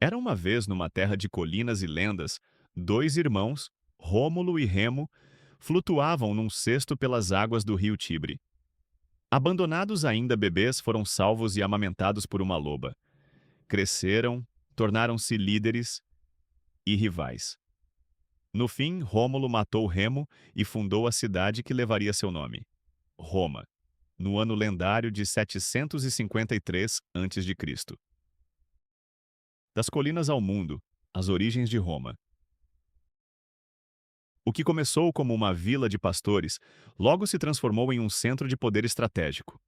Era uma vez, numa terra de colinas e lendas, dois irmãos, Rômulo e Remo, flutuavam num cesto pelas águas do rio Tibre. Abandonados ainda bebês, foram salvos e amamentados por uma loba. Cresceram, tornaram-se líderes e rivais. No fim, Rômulo matou Remo e fundou a cidade que levaria seu nome, Roma, no ano lendário de 753 a.C. Das colinas ao mundo, as origens de Roma. O que começou como uma vila de pastores, logo se transformou em um centro de poder estratégico.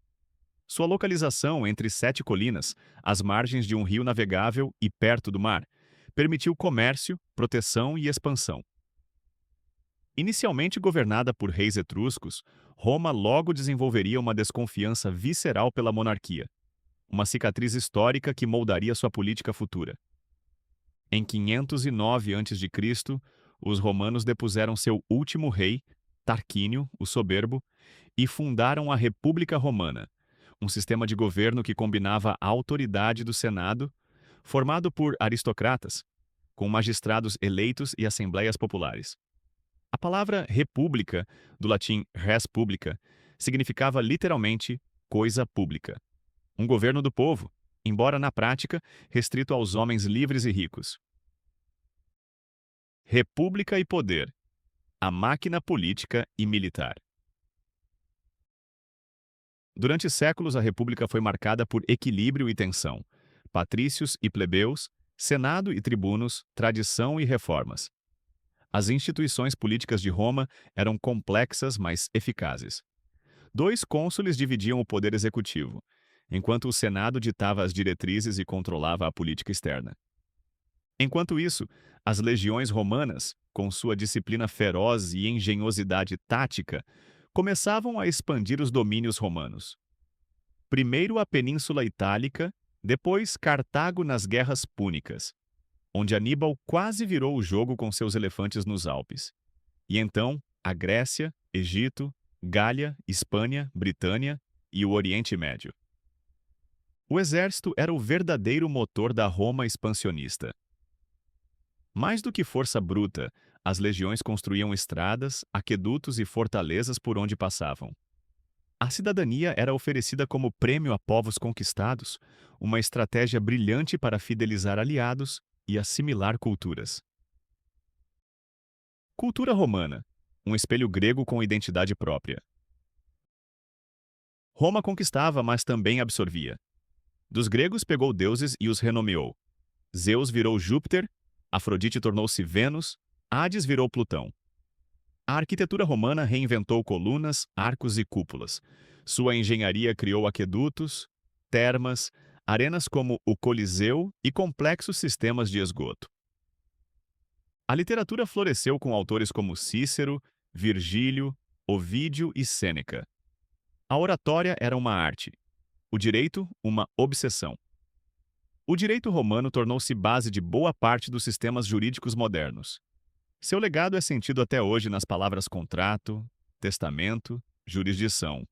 Sua localização entre sete colinas, às margens de um rio navegável e perto do mar, permitiu comércio, proteção e expansão. Inicialmente governada por reis etruscos, Roma logo desenvolveria uma desconfiança visceral pela monarquia, uma cicatriz histórica que moldaria sua política futura. Em 509 a.C., os romanos depuseram seu último rei, Tarquínio, o Soberbo, e fundaram a República Romana, um sistema de governo que combinava a autoridade do Senado, formado por aristocratas, com magistrados eleitos e assembleias populares. A palavra república, do latim res publica, significava literalmente coisa pública. Um governo do povo, embora na prática restrito aos homens livres e ricos. República e poder, a máquina política e militar. Durante séculos, a república foi marcada por equilíbrio e tensão, patrícios e plebeus, senado e tribunos, tradição e reformas. As instituições políticas de Roma eram complexas, mas eficazes. Dois cônsules dividiam o poder executivo, enquanto o Senado ditava as diretrizes e controlava a política externa. Enquanto isso, as legiões romanas, com sua disciplina feroz e engenhosidade tática, começavam a expandir os domínios romanos. Primeiro a Península Itálica, depois Cartago nas Guerras Púnicas, onde Aníbal quase virou o jogo com seus elefantes nos Alpes. E então, a Grécia, Egito, Gália, Espanha, Britânia e o Oriente Médio. O exército era o verdadeiro motor da Roma expansionista. Mais do que força bruta, as legiões construíam estradas, aquedutos e fortalezas por onde passavam. A cidadania era oferecida como prêmio a povos conquistados, uma estratégia brilhante para fidelizar aliados e assimilar culturas. Cultura romana, um espelho grego com identidade própria. Roma conquistava, mas também absorvia. Dos gregos pegou deuses e os renomeou. Zeus virou Júpiter, Afrodite tornou-se Vênus, Hades virou Plutão. A arquitetura romana reinventou colunas, arcos e cúpulas. Sua engenharia criou aquedutos, termas, arenas como o Coliseu e complexos sistemas de esgoto. A literatura floresceu com autores como Cícero, Virgílio, Ovídio e Sêneca. A oratória era uma arte, o direito, uma obsessão. O direito romano tornou-se base de boa parte dos sistemas jurídicos modernos. Seu legado é sentido até hoje nas palavras contrato, testamento, jurisdição.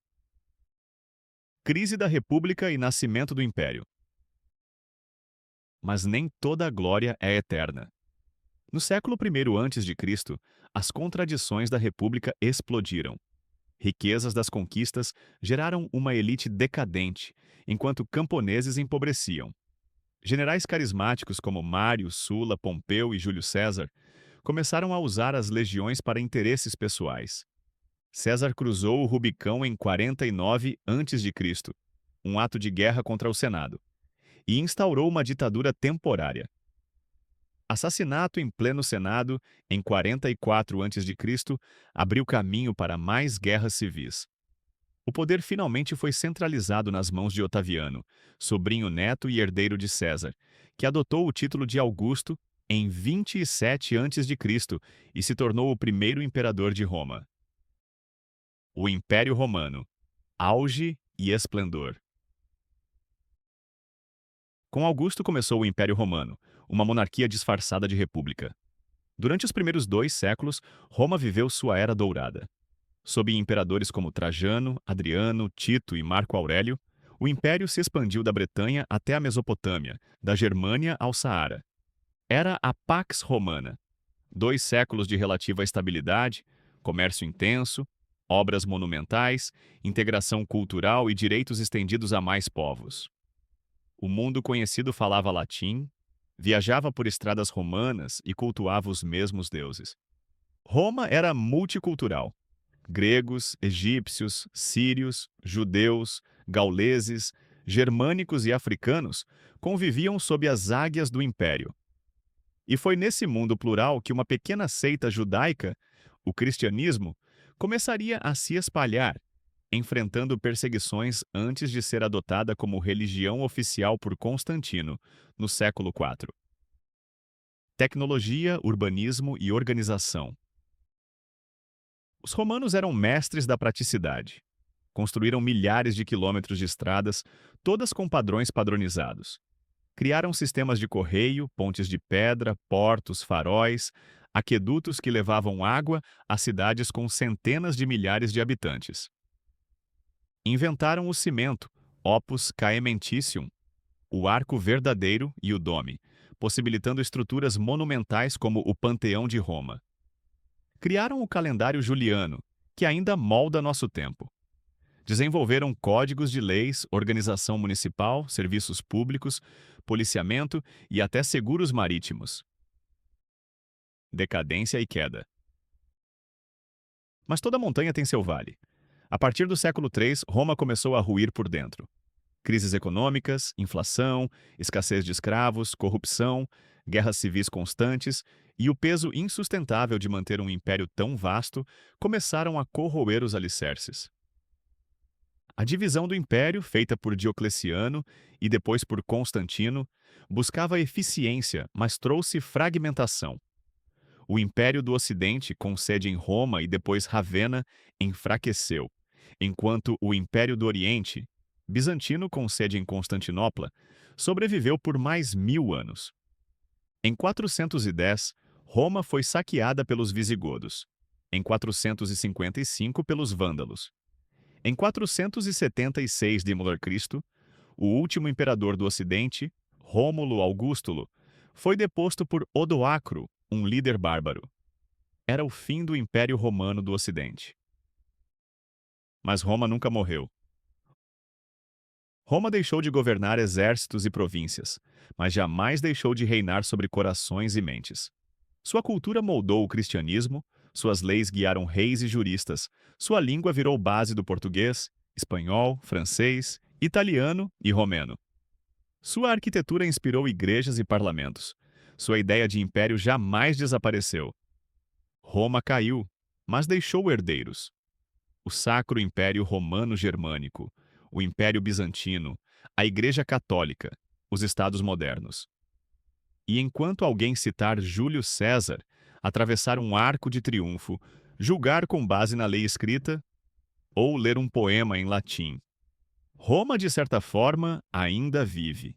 Crise da República e nascimento do Império. Mas nem toda a glória é eterna. No século I a.C., as contradições da República explodiram. Riquezas das conquistas geraram uma elite decadente, enquanto camponeses empobreciam. Generais carismáticos como Mário, Sula, Pompeu e Júlio César começaram a usar as legiões para interesses pessoais. César cruzou o Rubicão em 49 a.C., um ato de guerra contra o Senado, e instaurou uma ditadura temporária. Assassinato em pleno Senado, em 44 a.C., abriu caminho para mais guerras civis. O poder finalmente foi centralizado nas mãos de Otaviano, sobrinho neto e herdeiro de César, que adotou o título de Augusto em 27 a.C. e se tornou o primeiro imperador de Roma. O Império Romano, auge e esplendor. Com Augusto começou o Império Romano, uma monarquia disfarçada de república. Durante os primeiros 2 séculos, Roma viveu sua era dourada. Sob imperadores como Trajano, Adriano, Tito e Marco Aurélio, o império se expandiu da Bretanha até a Mesopotâmia, da Germânia ao Saara. era a Pax Romana. 2 séculos de relativa estabilidade, comércio intenso, obras monumentais, integração cultural e direitos estendidos a mais povos. O mundo conhecido falava latim, viajava por estradas romanas e cultuava os mesmos deuses. Roma era multicultural. Gregos, egípcios, sírios, judeus, gauleses, germânicos e africanos conviviam sob as águias do império. E foi nesse mundo plural que uma pequena seita judaica, o cristianismo, começaria a se espalhar, enfrentando perseguições antes de ser adotada como religião oficial por Constantino, no século IV. Tecnologia, urbanismo e organização. Os romanos eram mestres da praticidade. Construíram milhares de quilômetros de estradas, todas com padrões padronizados. Criaram sistemas de correio, pontes de pedra, portos, faróis, aquedutos que levavam água a cidades com centenas de milhares de habitantes. Inventaram o cimento, opus caementicium, o arco verdadeiro e o dome, possibilitando estruturas monumentais como o Panteão de Roma. Criaram o calendário juliano, que ainda molda nosso tempo. Desenvolveram códigos de leis, organização municipal, serviços públicos, policiamento e até seguros marítimos. Decadência e queda. Mas toda montanha tem seu vale. A partir do século III, Roma começou a ruir por dentro. Crises econômicas, inflação, escassez de escravos, corrupção, guerras civis constantes e o peso insustentável de manter um império tão vasto começaram a corroer os alicerces. A divisão do império, feita por Diocleciano e depois por Constantino, buscava eficiência, mas trouxe fragmentação. O Império do Ocidente, com sede em Roma e depois Ravenna, enfraqueceu, enquanto o Império do Oriente, bizantino com sede em Constantinopla, sobreviveu por mais 1000 anos. Em 410, Roma foi saqueada pelos visigodos. Em 455, pelos vândalos. Em 476 d.C., o último imperador do Ocidente, Rômulo Augustulo, foi deposto por Odoacro, um líder bárbaro. Era o fim do Império Romano do Ocidente. Mas Roma nunca morreu. Roma deixou de governar exércitos e províncias, mas jamais deixou de reinar sobre corações e mentes. Sua cultura moldou o cristianismo, suas leis guiaram reis e juristas, sua língua virou base do português, espanhol, francês, italiano e romeno. Sua arquitetura inspirou igrejas e parlamentos. Sua ideia de império jamais desapareceu. Roma caiu, mas deixou herdeiros. O Sacro Império Romano-Germânico, o Império Bizantino, a Igreja Católica, os Estados modernos. E enquanto alguém citar Júlio César, atravessar um arco de triunfo, julgar com base na lei escrita, ou ler um poema em latim, Roma, de certa forma, ainda vive.